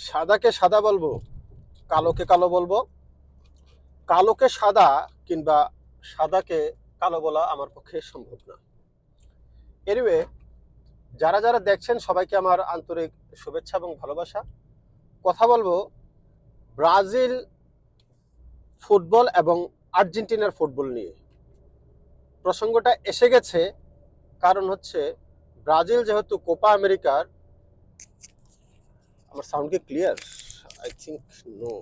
সাদাকে সাদা বলবো, কালোকে কালো বলবো, কালোকে সাদা কিংবা সাদাকে কালো বলা আমার পক্ষে সম্ভব না। এনিওয়ে, যারা যারা দেখছেন সবাইকে আমার আন্তরিক শুভেচ্ছা এবং ভালোবাসা। কথা বলবো ব্রাজিল ফুটবল এবং আর্জেন্টিনার ফুটবল নিয়ে। প্রসঙ্গটা এসে গেছে কারণ হচ্ছে ব্রাজিল যেহেতু কোপা আমেরিকার, আমার সাউন্ড কি ক্লিয়ার? I think no.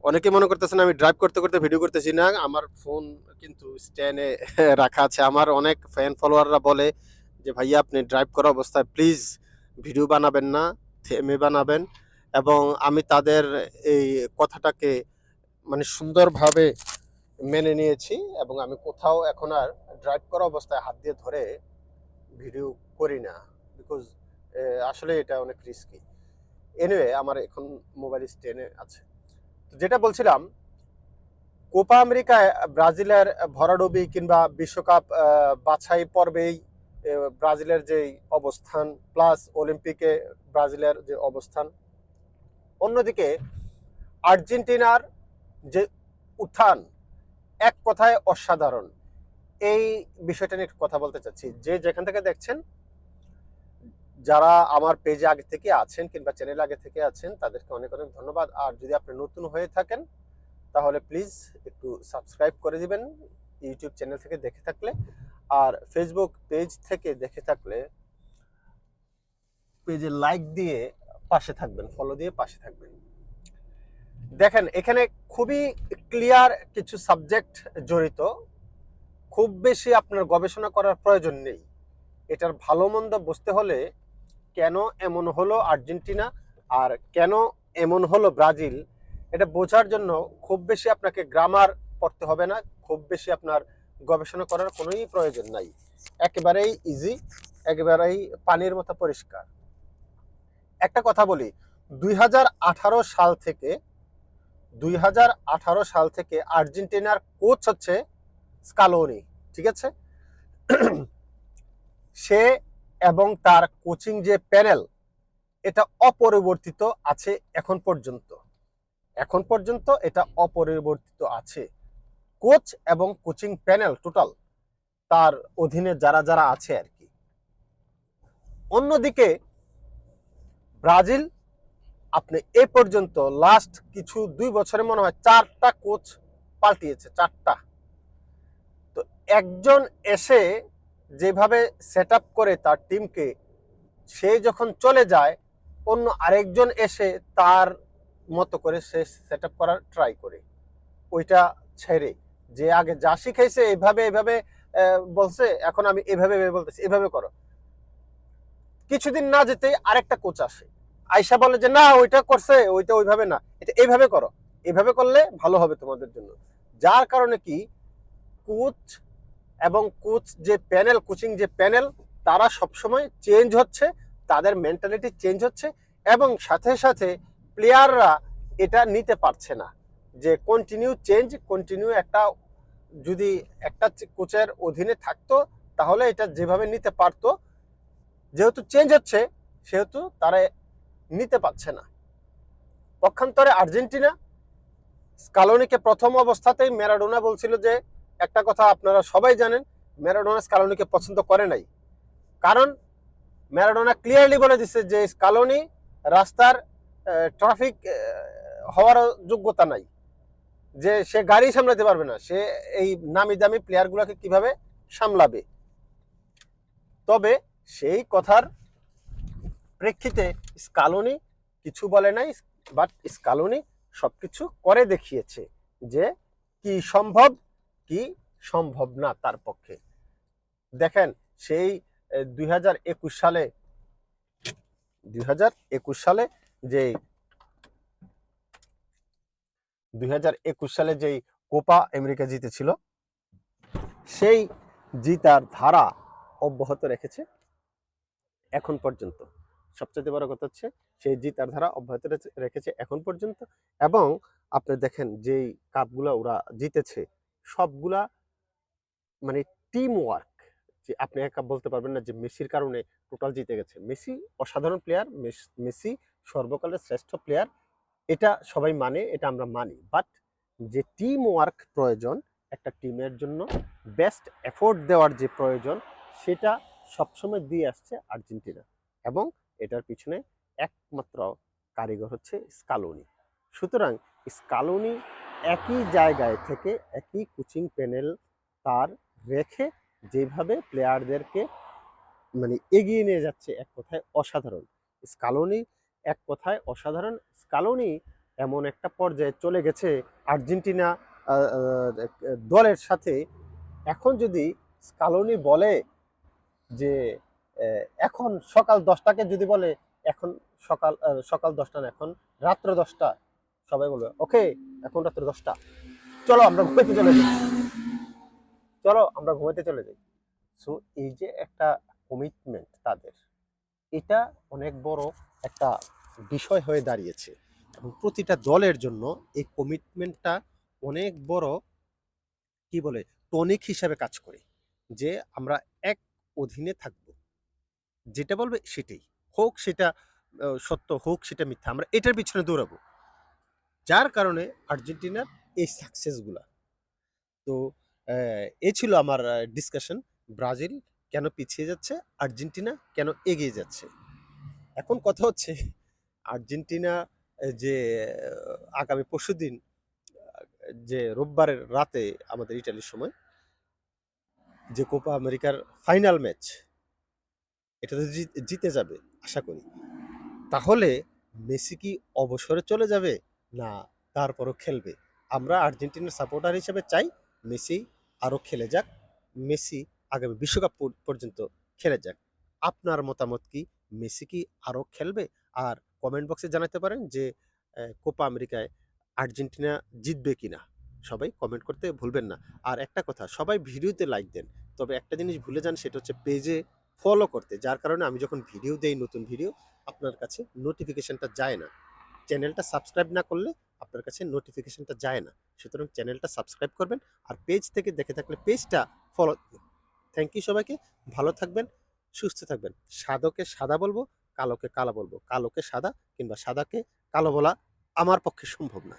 অনেকে মনে করতেছেন আমি ড্রাইভ করতে করতে ভিডিও করতেছি না, আমার ফোন কিন্তু স্ট্যান্ডে রাখা আছে। আমার অনেক ফ্যান ফলোয়াররা বলে যে ভাইয়া আপনি ড্রাইভ করা অবস্থায় প্লিজ ভিডিও বানাবেন না, থেমে বানাবেন। এবং আমি তাদের এই কথাটাকে মানে সুন্দরভাবে মেনে নিয়েছি এবং আমি কোথাও এখন আর ড্রাইভ করা অবস্থায় হাত দিয়ে ধরে ভিডিও করি না, বিকজ আসলে এটা অনেক রিস্কি। এনিওয়ে, আমার এখন মোবাইল স্ট্যান্ডে আছে। যেটা বলছিলাম, কোপা আমেরিকায় ব্রাজিলের ভরাডুবি কিংবা বিশ্বকাপ বাছাই পর্বেই ব্রাজিলের যে অবস্থান, প্লাস অলিম্পিকে ব্রাজিলের যে অবস্থান, অন্যদিকে আর্জেন্টিনার যে উত্থান, এক কথায় অসাধারণ। এই বিষয়টা নিয়ে কথা বলতে চাচ্ছি। যে যেখান থেকে দেখছেন, যারা আমার পেজে আগে থেকে আছেন কিংবা চ্যানেল আগে থেকে আছেন, তাদেরকে অনেক অনেক ধন্যবাদ। আর যদি আপনি নতুন হয়ে থাকেন তাহলে প্লিজ একটু সাবস্ক্রাইব করে দিবেন ইউটিউব চ্যানেল থেকে দেখে থাকলে। আর ফেসবুক পেজ থেকে দেখে থাকলে পেজে লাইক দিয়ে পাশে থাকবেন, ফলো দিয়ে পাশে থাকবেন। দেখেন, এখানে খুবই ক্লিয়ার কিছু সাবজেক্ট জড়িত। খুব বেশি আপনার গবেষণা করার প্রয়োজন নেই। এটার ভালো মন্দ বুঝতে হলে কেন এমন হলো আর্জেন্টিনা আর কেন এমন হলো ব্রাজিল, এটা বোঝার জন্য খুব বেশি আপনাকে গ্রামার পড়তে হবে না, খুব বেশি আপনার গবেষণা করার কোনোই প্রয়োজন নাই। একেবারেই ইজি, একেবারেই পানির মতো পরিষ্কার। একটা কথা বলি, 2018 সাল থেকে আর্জেন্টিনার কোচ হচ্ছে স্কালোনি, ঠিক আছে? সে এবং তার কোচিং যে প্যানেল, এটা অপরিবর্তিত আছে এখন পর্যন্ত এটা অপরিবর্তিত আছে। কোচ এবং কোচিং প্যানেল টোটাল তার অধীনে যারা যারা আছে আর কি। অন্যদিকে ব্রাজিল, আপনি এ পর্যন্ত লাস্ট কিছু 2 বছরে মনে হয় 4টা কোচ পাল্টিয়েছে, 4টা। তো একজন এসে যেভাবে সেট আপ করে তার টিমকে, সে যখন চলে যায় অন্য আরেকজন এসে তার মতো করে সে সেট আপ করার ট্রাই করে, ওইটা ছেড়ে যে আগে যা শিখাইছে এইভাবে এইভাবে বলছে, এখন আমি এভাবে বলতেছি এভাবে করো। কিছুদিন না যেতে আরেকটা কোচ আসে, আয়সা বলে যে না ওইটা করছে, ওইটা ওইভাবে না, এটা এইভাবে করো, এইভাবে করলে ভালো হবে তোমাদের জন্য। যার কারণে কি কোচ এবং কোচ যে প্যানেল, কোচিং যে প্যানেল, তারা সবসময় চেঞ্জ হচ্ছে, তাদের মেন্টালিটি চেঞ্জ হচ্ছে এবং সাথে সাথে প্লেয়াররা এটা নিতে পারছে না যে কন্টিনিউ একটা, যদি একটা কোচের অধীনে থাকতো তাহলে এটা যেভাবে নিতে পারতো, যেহেতু চেঞ্জ হচ্ছে সেহেতু তারা নিতে পারছে না। পক্ষান্তরে আর্জেন্টিনা, স্কালোনিকে প্রথম অবস্থাতেই ম্যারাডোনা বলছিল যে, একটা কথা আপনারা সবাই জানেন, ম্যারাডোনা স্কালোনিকে পছন্দ করে নাই। কারণ ম্যারাডোনা ক্লিয়ারলি বলে দিচ্ছে যে স্কালোনি রাস্তার ট্রাফিক হওয়ার যোগ্যতা নাই, যে সে গাড়ি সামলাতে পারবে না, সে এই নামি দামি প্লেয়ারগুলোকে কিভাবে সামলাবে। তবে সেই কথার প্রেক্ষিতে স্কালোনি কিছু বলে নাই, বাট স্কালোনি সবকিছু করে দেখিয়েছে যে কি সম্ভব কি সম্ভব না তার পক্ষে। দেখেন, সেই 2021 সালে যে 2021 সালে যেই কোপা আমেরিকা জিতেছিল, সেই জিতার ধারা অব্যাহত রেখেছে এখন পর্যন্ত। সবচেয়ে বড় কথা হচ্ছে সেই জিতার ধারা অব্যাহত রেখেছে এখন পর্যন্ত। এবং আপনি দেখেন যেই কাপগুলা ওরা জিতেছে সবগুলা মানে টিম ওয়ার্ক, যে আপনি একা বলতে পারবেন না যে মেসির কারণে টোটাল জিতে গেছে। মেসি অসাধারণ প্লেয়ার, মেসি সর্বকালের শ্রেষ্ঠ প্লেয়ার, এটা সবাই মানে, এটা আমরা মানি। বাট যে টিম ওয়ার্ক প্রয়োজন, একটা টিমের জন্য বেস্ট এফোর্ট দেওয়ার যে প্রয়োজন, সেটা সবসময় দিয়ে আসছে আর্জেন্টিনা, এবং এটার পিছনে একমাত্র কারিগর হচ্ছে স্কালোনি। সুতরাং স্কালোনি একই জায়গায় থেকে একই কোচিং প্যানেল তার রেখে যেভাবে প্লেয়ারদেরকে মানে এগিয়ে নিয়ে যাচ্ছে, এক কথায় অসাধারণ। স্কালোনি এক কথায় অসাধারণ। স্কালোনি এমন একটা পর্যায়ে চলে গেছে আর্জেন্টিনা দলের সাথে। এখন যদি স্কালোনি বলে যে এখন সকাল 10টাকে যদি বলে এখন সকাল 10টা না, এখন রাত্র 10টা, সবাই বলবে ওকে এখন রাত্র 10টা, চলো আমরা ঘুমাইতে চলে যাই, চলো আমরা ঘুমাইতে চলে যাই। সো এই যে একটা কমিটমেন্ট তাদের, এটা অনেক বড় একটা বিষয় হয়ে দাঁড়িয়েছে, এবং প্রতিটা দলের জন্য এই কমিটমেন্টটা অনেক বড় কি বলে টনিক হিসাবে কাজ করে, যে আমরা এক অধীনে থাকব, যেটা বলবে সেটাই হোক, সেটা সত্য হোক সেটা মিথ্যা, আমরা এটার পিছনে দৌড়াবো। যার কারণে আর্জেন্টিনার এই সাকসেসগুলা। তো এই ছিল আমার ডিসকাশন, ব্রাজিল কেন পিছিয়ে যাচ্ছে, আর্জেন্টিনা কেন এগিয়ে যাচ্ছে। এখন কথা হচ্ছে আর্জেন্টিনা যে আগামী পরশুদিন যে রোববারের রাতে আমাদের ইটালির সময় যে কোপা আমেরিকার ফাইনাল ম্যাচ, এটা তো জিতে যাবে আশা করি, তাহলে মেসি কি অবসরে চলে যাবে, না তারপরও খেলবে? আমরা আর্জেন্টিনার সাপোর্টার হিসেবে চাই মেসি আরও খেলে যাক, মেসি আগামী বিশ্বকাপ পর্যন্ত খেলে যাক। আপনার মতামত কি? মেসি কি আরও খেলবে? আর কমেন্ট বক্সে জানাতে পারেন যে কোপা আমেরিকায় আর্জেন্টিনা জিতবে কিনা। সবাই কমেন্ট করতে ভুলবেন না। আর একটা কথা, সবাই ভিডিওতে লাইক দেন, তবে একটা জিনিস ভুলে যান, সেটা হচ্ছে পেজে ফলো করতে, যার কারণে আমি যখন ভিডিও দেই নতুন ভিডিও, আপনার কাছে নোটিফিকেশনটা যায় না। চ্যানেলটা সাবস্ক্রাইব না করলে আপনার কাছে নোটিফিকেশনটা যায় না। সুতরাং চ্যানেলটা সাবস্ক্রাইব করবেন, আর পেজ থেকে দেখে থাকলে পেজটা ফলো। থ্যাংক ইউ সবাইকে, ভালো থাকবেন, সুস্থ থাকবেন। সাদাকে সাদা বলবো, কালোকে কালো বলবো, কালোকে সাদা কিংবা সাদাকে কালো বলা আমার পক্ষে সম্ভব না।